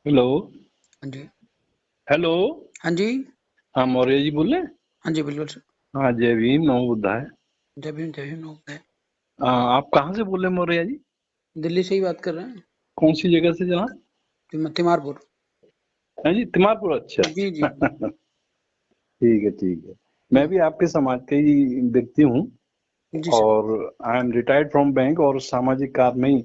Hello. हाँ जी। Hello. हाँ जी। हाँ, मौर्य जी बोल रहे हैं। हाँ जी, बिल्कुल सर। हाँ, जय भीम, नमो बुद्धाय। जय भीम नमस्ते। आप कहाँ से बोल रहे हैं मौर्य जी? दिल्ली से ही बात कर रहे हैं। कौन सी जगह से जनाब? तिमारपुर। हाँ जी, तिमारपुर, अच्छा जी जी। अच्छा। ठीक है, ठीक है। मैं हम्म, भी आपके समाज का ही व्यक्ति हूँ। जी सर। और I am retired from bank, और सामाजिक कार्य में ही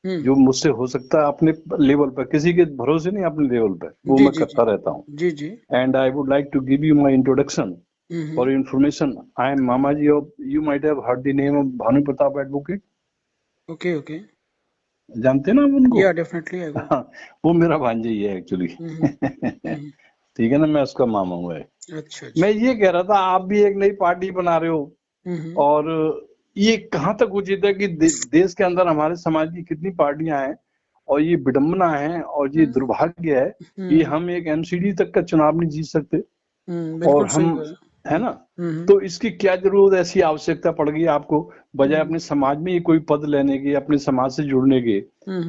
हम्म। जो मुझसे हो सकता है अपने लेवल पर, किसी के भरोसे नहीं, अपने लेवल पर वो जी मैं जी जी। करता रहता हूँ। जी जी। And I would like to give you my introduction hmm. For information. I am Mamaji of, you might have heard the name of Bhanu Pratap Advocate. Okay okay. जानते हैं ना आप उनको? या डेफिनेटली आई गो। हाँ, वो मेरा भांजा ही है एक्चुअली। हम्म। हम्म। ठीक है ना, मैं उसका मामा हूँ है। अच्छा मैं अच्छा। ये कह रहा था, आप भी एक नई पार्टी बना रहे हो। हम्म। और ये कहाँ तक उचित है कि देश के अंदर हमारे समाज की कितनी पार्टियां हैं, और ये विडंबना है और ये दुर्भाग्य है कि हम्म। हम एक एमसीडी तक का चुनाव नहीं जीत सकते। और बिल्कुल हम, सही कहा। है हम्म। ना? हम्म। तो इसकी क्या जरूरत, ऐसी आवश्यकता पड़ गई आपको, बजाय हम्म। अपने समाज में ही कोई पद लेने की, अपने समाज से जुड़ने के,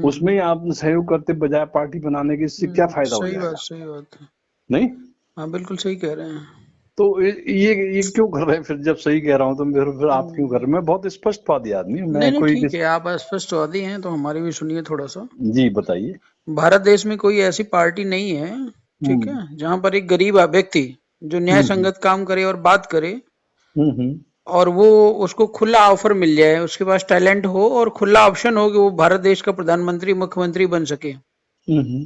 उसमें ही आप सहयोग करते बजाय पार्टी बनाने के, इससे क्या फायदा हो सही बात जाएगा? सही बात। नहीं? हाँ बिल्कुल सही कह रहे हैं। तो ये क्यों कर रहे हैं फिर? जब सही कह रहा हूँ तो फिर आप क्यों कर हम्म, रहे हैं? मैं बहुत स्पष्टवादी आदमी हूँ, नहीं मैं नहीं कोई ठीक है, आप स्पष्टवादी हैं तो हमारी भी सुनिए थोड़ा सा। जी बताइए। भारत देश में कोई ऐसी पार्टी नहीं है, ठीक हम्म, है, जहां पर एक गरीब व्यक्ति जो न्याय हम्म, संगत काम करे और बात करे, हम्म, और वो उसको खुला ऑफर मिल जाए, उसके पास टैलेंट हो और खुला ऑप्शन हो कि वो भारत देश का प्रधानमंत्री मुख्यमंत्री बन सके। हम्म,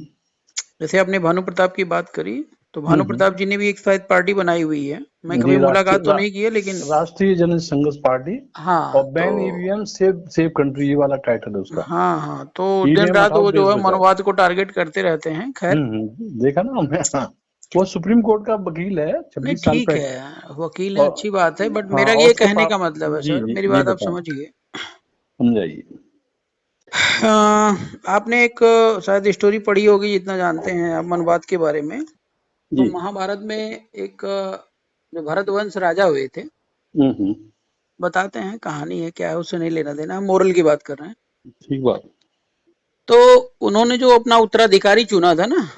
जैसे आपने भानु प्रताप की बात करी, तो भानु हम्म, प्रताप जी ने भी एक शायद पार्टी बनाई हुई है। मैं कभी जी, मुलाकात तो नहीं की है लेकिन। राष्ट्रीय जनसंघर्ष पार्टी। हाँ और तो। Ban EVM save save country, ये वाला टाइटल है उसका। हाँ हाँ तो दिन ईवीएम रात हटाओ, वो जो देश है बचाओ। मनोवाद को टारगेट करते रहते हैं, खैर। देखा ना मैं, हाँ। वो सुप्रीम कोर्ट का वकील है, नहीं 26 साल ठीक पहले। है, वकील है, और अच्छी बात है, बट हाँ, मेरा और ये उसके कहने का पाप। मतलब है जी सर, जी मेरी जी, बात आप बताएं, समझिए। समझाइए। अ, आपने एक शायद स्टोरी पढ़ी होगी, जितना जानते हैं आप मनवाद के बारे में। तो जी। महाभारत में एक जो भरतवंश राजा हुए थे, हम्म। बताते हैं, कहानी है, क्या है उससे नहीं लेना देना, हम मोरल की बात कर रहे हैं। ठीक बात। तो उन्होंने जो अपना उत्तराधिकारी चुना था ना,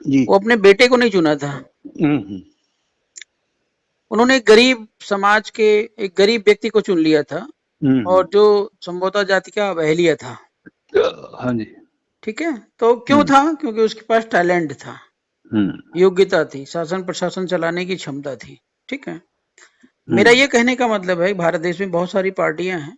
जी। वो अपने बेटे को नहीं चुना था। हम्म। उन्होंने एक गरीब समाज के एक गरीब व्यक्ति को चुन लिया था, हम्म। और जो संभवतः जाति का बहेलिया था। हाँ जी। ठीक है। तो क्यों हम्म, था? क्योंकि उसके पास टैलेंट था, हम्म, योग्यता थी, शासन प्रशासन चलाने की क्षमता थी। ठीक है। मेरा हम्म, ये कहने का मतलब है, भारत देश में बहुत सारी पार्टियां हैं,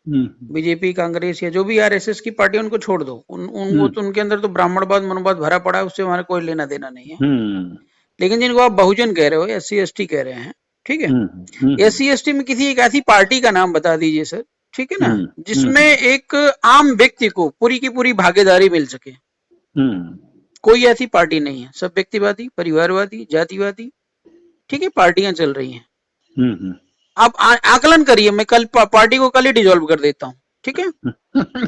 हम्म, बीजेपी, कांग्रेस या जो भी आरएसएस की पार्टी, उनको छोड़ दो, वो हम्म, तो उनके अंदर तो ब्राह्मणवाद मनोवाद भरा पड़ा है, उससे हमारा कोई लेना देना नहीं है। हम्म, लेकिन जिनको आप बहुजन कह रहे हो, एससी एसटी कह रहे हैं, ठीक है, हम्म, हम्म, एससी एसटी में किसी एक ऐसी पार्टी का नाम बता दीजिए सर, ठीक है ना, हम्म, जिसमें हम्म, एक आम व्यक्ति को पूरी की पूरी भागीदारी मिल सके। हम्म, कोई ऐसी पार्टी नहीं है, सब व्यक्तिवादी, परिवारवादी, जातिवादी, ठीक है, पार्टियां चल रही हैं। हम्म, आप आकलन करिए, मैं कल पार्टी को कल ही डिसॉल्व कर देता हूँ, ठीक है।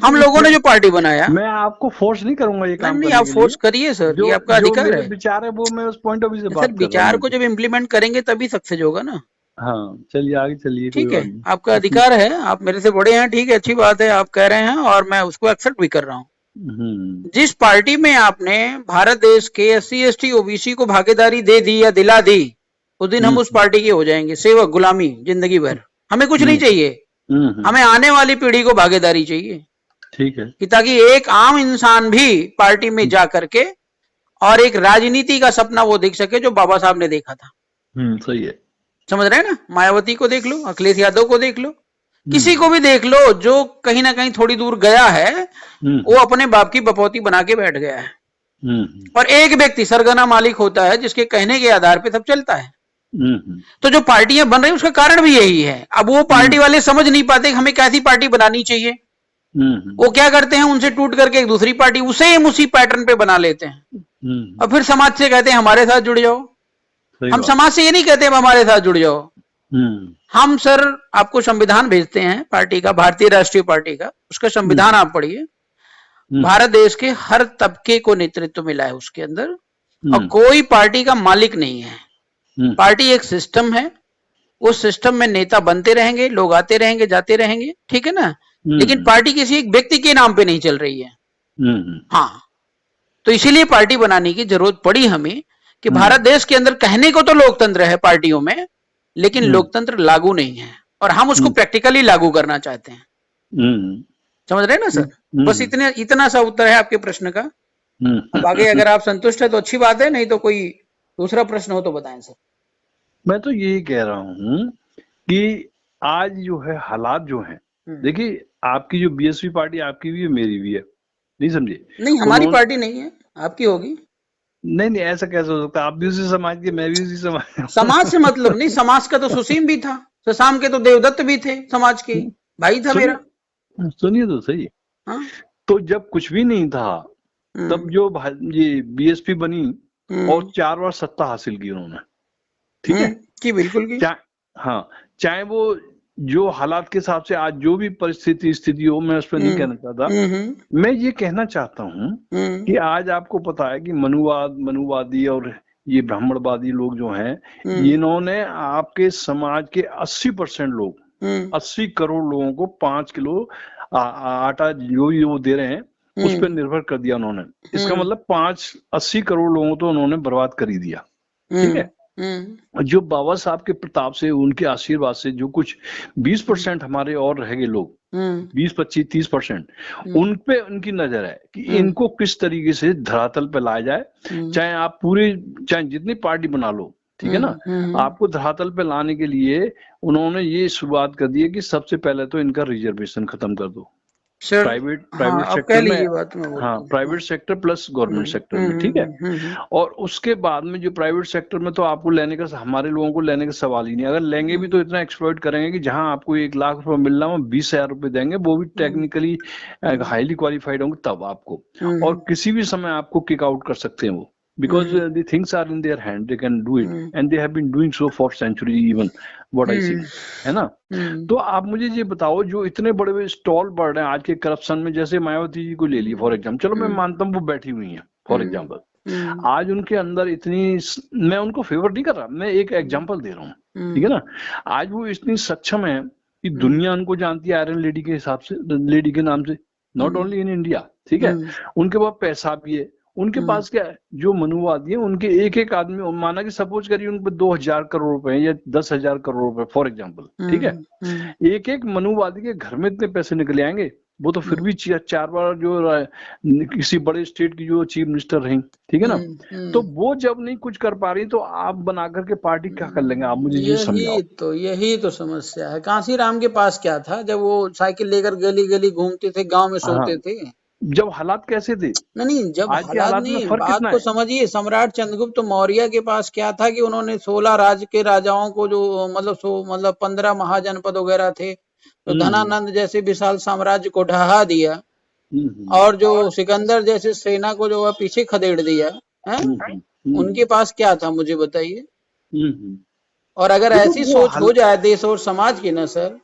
हम लोगों मैं ने जो पार्टी बनाया। मैं आपको फोर्स नहीं करूंगा ये नहीं काम नहीं, करने आप के लिए। फोर्स करिए सर, जो ये आपका जो अधिकार मेरे है। विचार है वो मैं उस पॉइंट ऑफ व्यू से सर बात कर रहा हूँ विचार मैं को तो। जब इम्प्लीमेंट करेंगे तभी सक्सेस होगा ना। हाँ, चलिए आगे चलिए, कोई ठीक है, बात नहीं। आपका उसमें। अधिकार है, आप मेरे से बड़े हैं, ठीक है, अच्छी बात है, आप कह रहे हैं और मैं उसको एक्सेप्ट भी कर रहा हूँ। हम्म, जिस पार्टी में आपने भारत देश के एससी एसटी ओबीसी को भागीदारी दे दी या दिला दी, उस दिन हम उस हम्म, पार्टी के हो जाएंगे सेवक, गुलामी जिंदगी भर। हमें कुछ नहीं हम्म, चाहिए, हमें आने वाली पीढ़ी को भागीदारी चाहिए, ठीक है। कि ताकि एक आम इंसान भी पार्टी में जा करके और एक राजनीति का सपना वो देख सके जो बाबा साहब ने देखा था। सही है। समझ रहे हैं ना? मायावती को देख लो, अखिलेश यादव को देख लो, किसी को हम्म, भी देख लो जो कहीं ना कहीं थोड़ी दूर गया है, वो हम्म, अपने बाप की बपौती बना के बैठ गया है। हम्म, और एक व्यक्ति सरगना मालिक होता है, जिसके कहने के आधार पे सब चलता है। हम्म, तो जो पार्टियां बन रही है उसका कारण भी यही है। अब वो पार्टी हम्म, वाले समझ नहीं पाते कि हमें कैसी पार्टी बनानी चाहिए। हम्म, वो क्या करते हैं, उनसे टूट करके एक दूसरी पार्टी उसी पैटर्न पे बना लेते हैं, हम्म, और फिर समाज से कहते हैं हमारे साथ जुड़ जाओ। सही हम बात। समाज से ये नहीं कहते हमारे साथ जुड़ जाओ। हम्म, हम सर आपको संविधान भेजते हैं पार्टी का, भारतीय राष्ट्रीय पार्टी का, उसका संविधान हम्म, आप पढ़िए। हम्म, भारत देश के हर तबके को नेतृत्व मिला है उसके अंदर, और हम्म, कोई पार्टी का मालिक नहीं है। हम्म, पार्टी एक सिस्टम है, उस सिस्टम में नेता बनते रहेंगे, लोग आते रहेंगे जाते रहेंगे, ठीक है ना। लेकिन हम्म, पार्टी किसी एक व्यक्ति के नाम पे नहीं चल रही है। हम्म, हाँ, तो इसीलिए पार्टी बनाने की जरूरत पड़ी हमें कि भारत देश के अंदर कहने को तो लोकतंत्र है पार्टियों में, लेकिन लोकतंत्र लागू नहीं है, और हम उसको प्रैक्टिकली लागू करना चाहते हैं। समझ रहे हैं ना सर? बस इतना सा उत्तर है आपके प्रश्न का। अब आगे अगर आप संतुष्ट है तो अच्छी बात है, नहीं तो कोई दूसरा प्रश्न हो तो बताएं सर। मैं तो यही कह रहा हूँ कि आज जो है हालात जो हैं, देखिए आपकी जो बीएसपी पार्टी आपकी भी है, मेरी भी है, नहीं समझे? नहीं, हमारी पार्टी नहीं है, आपकी होगी। नहीं, ऐसा कैसे हो सकता है? आप भी उसी समाज के, मैं भी उसी समाज। समाज से मतलब नहीं, समाज का तो सुसीम भी था, सुशाम के तो देवदत्त भी थे, समाज के भाई था मेरा। सुनिए तो सही। हाँ? तो जब कुछ भी नहीं था तब जो ये बीएसपी बनी और 4 बार सत्ता हासिल की उन्होंने, ठीक है कि बिल्कुल की। हाँ, चाहे वो जो हालात के हिसाब से आज जो भी परिस्थिति स्थिति हो, मैं उस पर नहीं कहना चाहता। मैं ये कहना चाहता हूँ कि आज आपको पता है कि मनुवादी और ये ब्राह्मणवादी लोग जो हैं, इन्होंने आपके समाज के 80% लोग 80 करोड़ लोगों को 5 किलो आटा जो भी वो दे रहे हैं उस पर निर्भर कर दिया उन्होंने। इसका मतलब 80 करोड़ लोगों को उन्होंने बर्बाद कर ही दिया, ठीक है। जो बाबा साहब के प्रताप से, उनके आशीर्वाद से जो कुछ 20% हमारे और रह गए लोग, 20, 25, 30%, उन पे उनकी नजर है कि इनको किस तरीके से धरातल पे लाया जाए। चाहे जितनी पार्टी बना लो, ठीक है ना, आपको धरातल पे लाने के लिए उन्होंने ये शुरुआत कर दी है कि सबसे पहले तो इनका रिजर्वेशन खत्म कर दो प्राइवेट सेक्टर में। हाँ, private sector plus government sector में, ठीक है। और उसके बाद में जो प्राइवेट सेक्टर में तो आपको लेने का, हमारे लोगों को लेने का सवाल ही नहीं। अगर लेंगे भी तो इतना एक्सप्लॉइट करेंगे कि जहां आपको 1 लाख रुपए मिल रहा है 20,000 रुपए देंगे, वो भी टेक्निकली हाईली क्वालिफाइड होंगे तब आपको, और किसी भी समय आपको किक आउट कर सकते हैं वो, because the things are in their hand, they can do it, and they have been doing so for centuries even, what I see, है ना। तो आप मुझे ये बताओ, जो इतने बड़े बड़े स्टॉल बढ़ रहे हैं आज के करप्शन में, जैसे मायावती जी को ले लिए फॉर एग्जाम्पल, चलो मैं मानता हूँ वो बैठी हुई है फॉर एग्जाम्पल, आज उनके अंदर इतनी, मैं उनको फेवर नहीं कर रहा, मैं एक एग्जाम्पल दे रहा हूँ, ठीक है ना। आज वो इतनी सक्षम है कि दुनिया उनको जानती है आयरन लेडी के हिसाब से, लेडी के नाम से, नॉट ओनली इन इंडिया, ठीक है। उनके पास पैसा भी है, उनके पास क्या है, जो मनुवादी है उनके एक आदमी, माना कि सपोज करिए उन पर 2,000 करोड़ रुपए या 10,000 करोड़ रुपए फॉर एग्जांपल, ठीक है। एक मनुवादी के घर में इतने पैसे निकले आएंगे, वो तो फिर भी 4 बार जो किसी बड़े स्टेट की जो चीफ मिनिस्टर रही, ठीक है ना। तो वो जब नहीं कुछ कर पा रही तो आप बना करके पार्टी क्या कर लेंगे? आप मुझे ये समझाओ। यही तो समस्या है। कांसीराम के पास क्या था जब वो साइकिल लेकर गली गली घूमते थे, गांव में सोते थे? जब हालात कैसे थे? नहीं, जब हालात नहीं, बात को समझिए। सम्राट चंद्रगुप्त मौर्य के पास क्या था कि उन्होंने 16 राज्य के राजाओं को, जो मतलब 15 महाजनपद वगैरह थे, तो धनानंद जैसे विशाल साम्राज्य को ढहा दिया, और जो सिकंदर जैसे सेना को जो है पीछे खदेड़ दिया है। उनके पास क्या था मुझे बताइए। और अगर ऐसी सोच हो जाए देश और समाज की ना सर,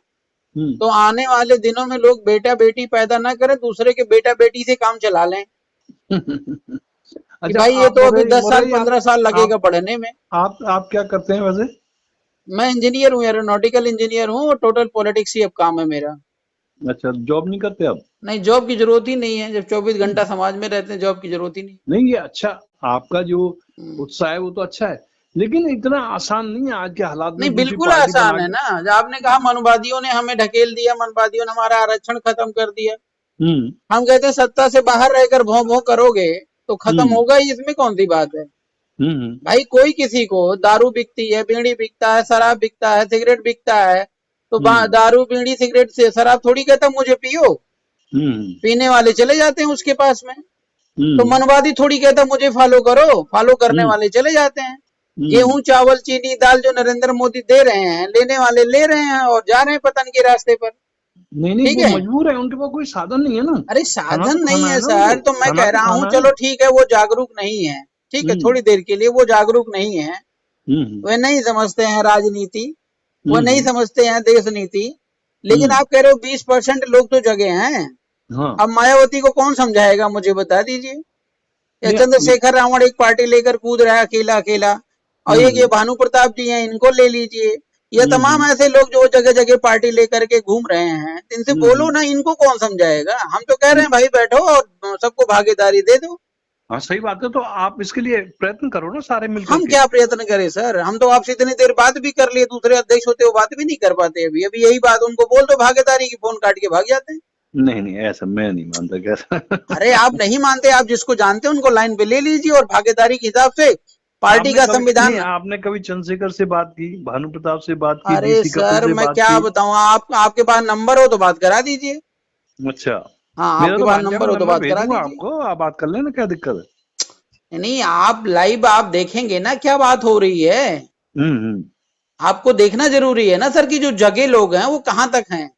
तो आने वाले दिनों में लोग बेटा बेटी पैदा ना करें, दूसरे के बेटा बेटी से काम चला लें। अच्छा, भाई ये तो अभी 10 साल 15 साल लगेगा पढ़ने में। आप क्या करते हैं वैसे? मैं इंजीनियर हूँ, एरोनॉटिकल इंजीनियर हूँ, और टोटल पॉलिटिक्स ही अब काम है मेरा। अच्छा, जॉब नहीं करते अब? नहीं, जॉब की जरूरत ही नहीं है, जब 24 घंटा समाज में रहते हैं, जॉब की जरूरत ही नहीं। ये अच्छा, आपका जो उत्साह है वो तो अच्छा है, लेकिन इतना आसान नहीं है आज के हालात में। नहीं, बिल्कुल आसान है ना। आपने कहा मनुवादियों ने हमें ढकेल दिया, मनुवादियों ने हमारा आरक्षण खत्म कर दिया। हम कहते हैं सत्ता से बाहर रहकर भों भों करोगे तो खत्म होगा ही, इसमें कौन सी बात है। भाई कोई किसी को दारू बिकती है, बीड़ी बिकता है, शराब बिकता है, सिगरेट बिकता है, तो दारू बीड़ी सिगरेट से शराब थोड़ी कहता मुझे पियो, पीने वाले चले जाते हैं उसके पास में। तो मनवादी थोड़ी कहता मुझे फॉलो करो, फॉलो करने वाले चले जाते हैं। गेहूं चावल चीनी दाल जो नरेंद्र मोदी दे रहे हैं, लेने वाले ले रहे हैं और जा रहे हैं पतन के रास्ते पर। नहीं, वो मजबूर है, उनके पास कोई साधन नहीं है ना। अरे साधन नहीं है सर, तो मैं कह रहा हूँ चलो ठीक है, वो जागरूक नहीं है, ठीक है, थोड़ी देर के लिए वो जागरूक नहीं है, वे नहीं समझते हैं राजनीति, वो नहीं समझते हैं देश नीति। लेकिन आप कह रहे हो 20% लोग तो जगे हैं। अब मायावती को कौन समझाएगा मुझे बता दीजिए। या चंद्रशेखर रावण एक पार्टी लेकर कूद रहा है अकेला अकेला, और ये भानु प्रताप जी हैं, इनको ले लीजिए। ये तमाम ऐसे लोग जो जगह जगह पार्टी लेकर के घूम रहे हैं, इनसे बोलो ना, इनको कौन समझाएगा। हम तो कह रहे हैं भाई बैठो और सबको भागीदारी दे दो। हाँ सही बात है, तो आप इसके लिए प्रयत्न करो ना सारे मिलकर हम क्या प्रयत्न करें सर, हम तो आपसे इतनी देर बात भी कर लिए, दूसरे अध्यक्ष होते वो बात भी नहीं कर पाते। अभी अभी यही बात उनको बोल दो भागीदारी की, फोन काट के भाग जाते हैं। नहीं नहीं, ऐसा मैं नहीं मानता कैसा। अरे आप नहीं मानते, आप जिसको जानते हैं उनको लाइन पे ले लीजिए और भागीदारी के हिसाब से पार्टी का संविधान। आपने कभी चंद्रशेखर से बात की, भानु प्रताप से बात की, अरे डीसी कपिल सर से मैं बात क्या की? बताऊं, आपके पास नंबर हो तो बात करा दीजिए। अच्छा, हाँ मेरा आपके तो पास भांजा का नंबर हो तो नंबर बात भेज करा दूंगा दीजिए। आपको, आप बात कर लेना, क्या दिक्कत है। नहीं आप लाइव आप देखेंगे ना क्या बात हो रही है। हम्म। आपको देखना जरूरी है ना सर कि जो जगे लोग हैं वो कहाँ तक हैं।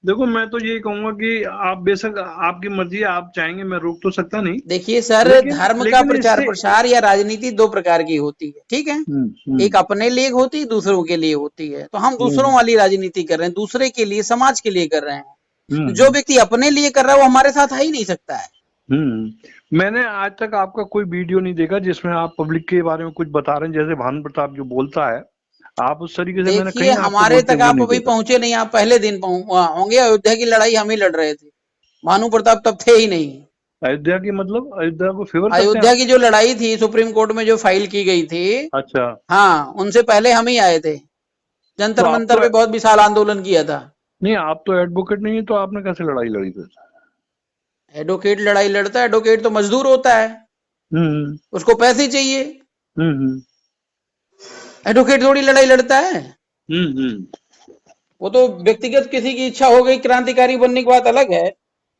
देखो मैं तो यही कहूंगा कि आप बेशक, आपकी मर्जी है, आप चाहेंगे, मैं रोक तो सकता नहीं, देखिए सर, लेकिन धर्म का लेकिन प्रचार इससे। प्रसार या राजनीति दो प्रकार की होती है, ठीक है। एक हम्म अपने लिए होती है, दूसरों के लिए होती है। तो हम दूसरों हम्म वाली राजनीति कर रहे हैं, दूसरे के लिए, समाज के लिए कर रहे हैं। जो हम्म व्यक्ति अपने लिए कर रहा है वो हमारे साथ आ ही नहीं सकता है। मैंने आज तक आपका कोई वीडियो नहीं देखा जिसमें आप पब्लिक के बारे में कुछ बता रहे हैं, जैसे भानु प्रताप जो बोलता है, आप उस तरीके से मैंने देखिए कहीं आपको हमारे बोलते तक हुए आप नहीं अभी देखा। पहुंचे नहीं, आप पहले दिन होंगे। अयोध्या की लड़ाई हम ही लड़ रहे थे, भानु प्रताप तब थे ही नहीं। अयोध्या की मतलब अयोध्या को फेवर करते हैं अयोध्या आप? की जो लड़ाई थी सुप्रीम कोर्ट में जो फाइल की गई थी, अच्छा, हाँ उनसे पहले हम ही आए थे। तो जंतर आप मंतर तो पे बहुत विशाल आंदोलन किया था। नहीं, आप तो एडवोकेट नहीं है, तो आपने कैसे लड़ाई लड़ी फिर? एडवोकेट लड़ाई लड़ता है, एडवोकेट तो मजदूर होता है, हम्म उसको पैसे चाहिए। हम्म एडवोकेट थोड़ी लड़ाई लड़ता है। हम्म। वो तो व्यक्तिगत किसी की इच्छा हो गई क्रांतिकारी बनने की बात अलग है,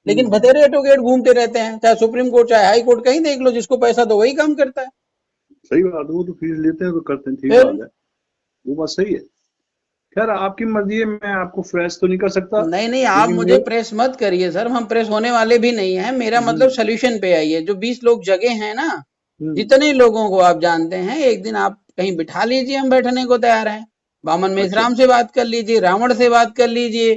लेकिन हम्म। बतेरे एडवोकेट घूमते रहते हैं, चाहे सुप्रीम कोर्ट चाहे हाई कोर्ट, कहीं देख लो, जिसको पैसा दो वही काम करता है। सही बात है, वो तो फीस लेते हैं तो करते हैं, ठीक फिर बात है, वो बात सही है। खैर आपकी मर्जी है, मैं आपको फ्रेश तो नहीं कर सकता, नहीं नहीं, आप लेकिन मुझे मेरे। प्रेस मत करिए सर, हम प्रेस होने वाले भी नहीं है। मेरा मतलब हम्म सोल्यूशन पे आइए। जो 20 लोग जगे हैं ना, हम्म जितने लोगों को आप जानते हैं, एक दिन आप कहीं बिठा लीजिए, हम बैठने को तैयार हैं। बामन अच्छा। मेश्राम से बात कर लीजिए, रावण से बात कर लीजिए,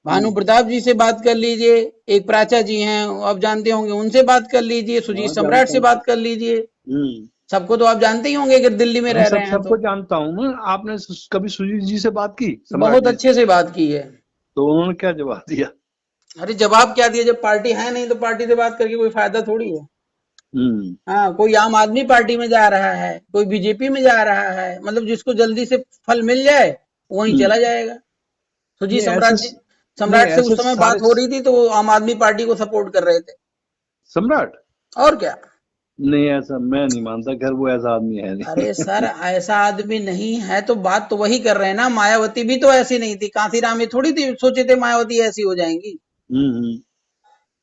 भानु हम्म प्रताप जी से बात कर लीजिए, एक प्राचा जी हैं आप जानते होंगे, उनसे बात कर लीजिए, सुजीत हाँ सम्राट जानता से हूँ। बात कर लीजिए। हम्म। सबको तो आप जानते ही होंगे अगर दिल्ली में हाँ रह सब रहे हैं सबको तो। जानता हूँ मैं। आपने कभी सुजीत जी से बात की, सम्राट बहुत जी से? अच्छे से बात की है। तो उन्होंने क्या जवाब दिया? अरे जवाब क्या दिया, जब पार्टी है नहीं तो पार्टी से बात करके कोई फायदा थोड़ी है। हम्म। हाँ, कोई आम आदमी पार्टी में जा रहा है, कोई बीजेपी में जा रहा है, मतलब जिसको जल्दी से फल मिल जाए वहीं हम्म। चला जाएगा। सुजीत नहीं ऐसे, सम्राट जी, नहीं सम्राट से ऐसे उस समय सारे। बात हो रही थी तो वो आम आदमी पार्टी को सपोर्ट कर रहे थे। सम्राट? और क्या। नहीं ऐसा मैं नहीं मानता, खैर वो ऐसा आदमी है अरे सर नहीं। ऐसा आदमी नहीं है तो बात तो वही कर रहे हैं ना, मायावती भी तो ऐसी नहीं थी, कांसीराम ये थोड़ी थी सोचे थे मायावती ऐसी हो जाएंगी। हम्म।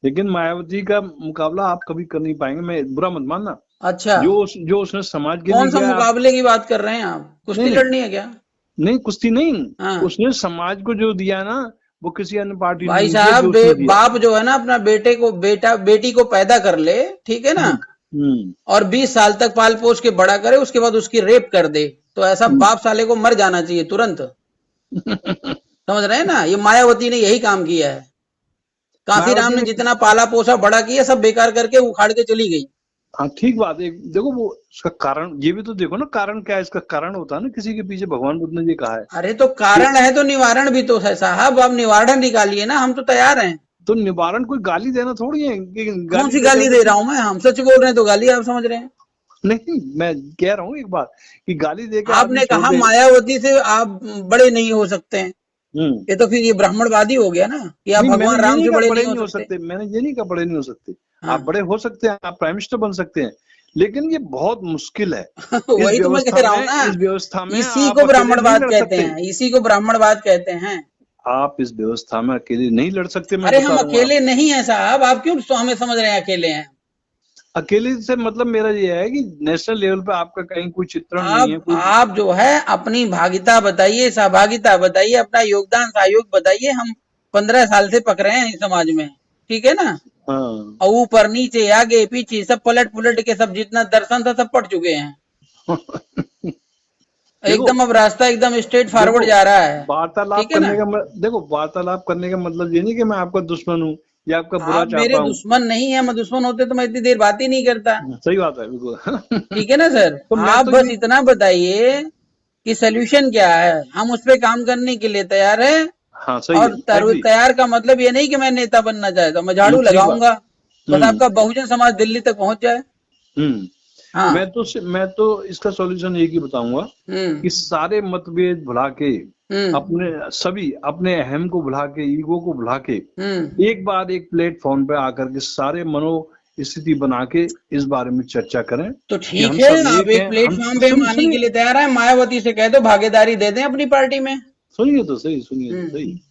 लेकिन मायावती का मुकाबला आप कभी कर नहीं पाएंगे, मैं बुरा मत मानना। अच्छा, जो उसने समाज के लिए कौन सा किया आप। मुकाबले की बात कर रहे हैं आप, नहीं कुश्ती नहीं लड़नी है क्या। नहीं, कुश्ती नहीं। हाँ उसने समाज को जो दिया ना, वो किसी अन्य पार्टी ने भाई नहीं दिया साहब, जो उसने दिया। बाप जो है ना अपना बेटे को, बेटी को पैदा कर ले, ठीक है ना, हम्म हम्म और 20 साल तक पाल पोस के बड़ा करे, उसके बाद उसकी रेप कर दे, तो ऐसा हम्म। बाप साले को मर जाना चाहिए तुरंत। समझ रहे हैं ना, ये मायावती ने यही काम किया है। कांसीराम मायावती ने ने। जितना पाला पोसा बड़ा किया सब बेकार करके उखाड़ के चली गई। हाँ ठीक बात है, देखो वो उसका कारण ये भी तो देखो ना, कारण क्या है इसका? कारण होता है ना किसी के पीछे, भगवान बुद्ध ने ये कहा है अरे तो कि। कारण है तो निवारण भी तो है साहब, आप निवारण निकालिए ना, हम तो तैयार हैं। तो निवारण कोई गाली देना थोड़ी है कि कौन गाली सी दे गाली करके दे रहा ठीक। हूं मैं, हम सच बोल रहे हैं तो गाली आप समझ रहे हैं। नहीं मैं कह रहा हूँ एक बात, कि गाली दे के आदमी आपने छोड़ कहा दे। मायावती से आप बड़े नहीं हो सकते हैं, हम्म। ये तो फिर ये ब्राह्मणवादी हो गया ना कि आप नहीं मैंने भगवान ये राम नहीं से कहा बड़े बड़े नहीं हो नहीं हो सकते। सकते, मैंने ये नहीं कहा बड़े नहीं हो सकते। आप हाँ बड़े हो सकते हैं, आप प्राइम मिनिस्टर बन सकते हैं, लेकिन ये बहुत मुश्किल है। वही तो मैं कह रहा हूं ना, इस व्यवस्था में इसी आप को अकेले नहीं ब्राह्मणवाद लड़ कहते सकते। हैं, इसी को ब्राह्मणवाद कहते हैं। आप इस व्यवस्था में अकेले नहीं लड़ सकते, मैं अरे हम बता रहा हूँ अकेले आपको। नहीं है साहब, आप क्यों हमें समझ रहे हैं अकेले हैं। अकेले से मतलब मेरा ये है कि नेशनल लेवल पे आपका कहीं कोई चित्रण नहीं है, कोई। आप जो है अपनी भागिता बताइए, सहभागिता बताइए, अपना योगदान सहयोग बताइए। हम 15 साल से पक रहे हैं इस समाज में, ठीक है ना, हाँ। और ऊपर नीचे आगे पीछे सब पलट पुलट के सब जितना दर्शन था सब पट चुके हैं। देखो एकदम अब रास्ता एकदम स्ट्रेट देखो फॉरवर्ड जा रहा है, वार्तालाप ठीक है ना। करने का देखो वार्तालाप करने का मतलब ये नहीं कि मैं आपका दुश्मन हूँ या आपका बुरा आप मेरे चाहता हूँ। दुश्मन नहीं है, मैं दुश्मन होते तो मैं इतनी देर बात ही नहीं करता। सही बात है बिल्कुल। ठीक है ना सर, तो मैं आप तो बस ये। इतना बताइए कि सोल्यूशन क्या है, हम उस पर काम करने के लिए तैयार हैं। हाँ सही है, और एग्री। तैयार का मतलब ये नहीं कि मैं नेता बनना चाहता हूं, मैं झाड़ू ठीक बात। लगाऊंगा। बस आपका बहुजन समाज दिल्ली तक पहुंच जाए। हाँ। मैं तो इसका सॉल्यूशन एक ही बताऊंगा कि सारे मतभेद भुला के अपने अहम को भुला के, ईगो को भुला के एक बार एक प्लेटफॉर्म पे आकर के सारे मनो स्थिति बना के इस बारे में चर्चा करें। तो ठीक है, आप एक प्लेटफॉर्म पे हम आने के लिए तैयार है। मायावती से कह दो भागीदारी दे दें अपनी पार्टी में। सुनिए तो सही,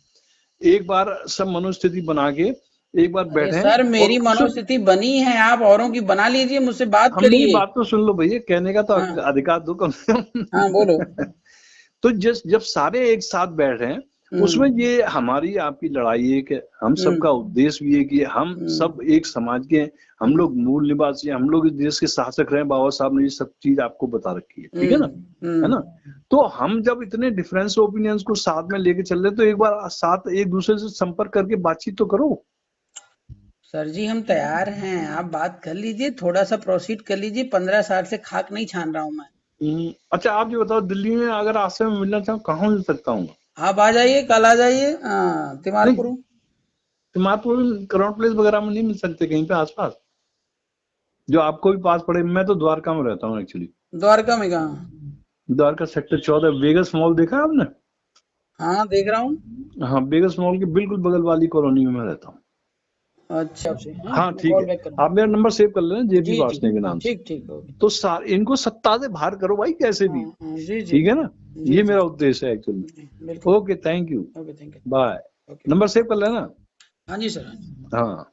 एक बार सब मनोस्थिति बना के एक बार बैठे। सर मेरी मनोस्थिति बनी है, आप औरों की बना लीजिए, मुझसे बात करिए। मेरी बात तो सुन लो भैया, कहने का तो अधिकार दो कम से कम। हाँ बोलो। तो जब सारे एक साथ बैठ रहे हैं, उसमें ये हमारी आपकी लड़ाई है कि हम सबका उद्देश्य भी है कि हम सब एक समाज के, हम लोग मूल निवासी, हम लोग इस देश के शासक रहे। बाबा साहब ने ये सब चीज आपको बता रखी है, ठीक है ना, है ना। तो हम जब इतने डिफरेंस ओपिनियंस को साथ में लेके चल रहे, तो एक बार साथ एक दूसरे से संपर्क करके बातचीत तो करो। सर जी हम तैयार हैं, आप बात कर लीजिए, थोड़ा सा प्रोसीड कर लीजिए। 15 साल से खाक नहीं छान रहा हूँ मैं। अच्छा आप ये बताओ, दिल्ली में अगर आपसे मैं मिलना चाहूँ कहाँ मिल सकता हूँ? आप आ जाइए, कल आ जाइए। तिमारपुर करोड़ प्लेस वगैरह में नहीं मिल सकते कहीं पे आसपास जो आपको भी पास पड़े? मैं तो द्वारका में रहता हूँ एक्चुअली। द्वारका में कहाँ? द्वारका सेक्टर 14 वेगस मॉल देखा है आपने? हाँ देख रहा हूँ। हाँ, वेगस मॉल के बिल्कुल बगल वाली कॉलोनी में मैं रहता हूँ। अच्छा हाँ ठीक है, आप मेरा नंबर सेव कर लेना, जेपी वासने के नाम से। ठीक। तो इनको सत्ता से बाहर करो भाई, कैसे भी, ठीक है ना। ये मेरा उद्देश्य है actually. Okay, thank you, bye. Number save कर लेना। हाँ जी सर। हाँ।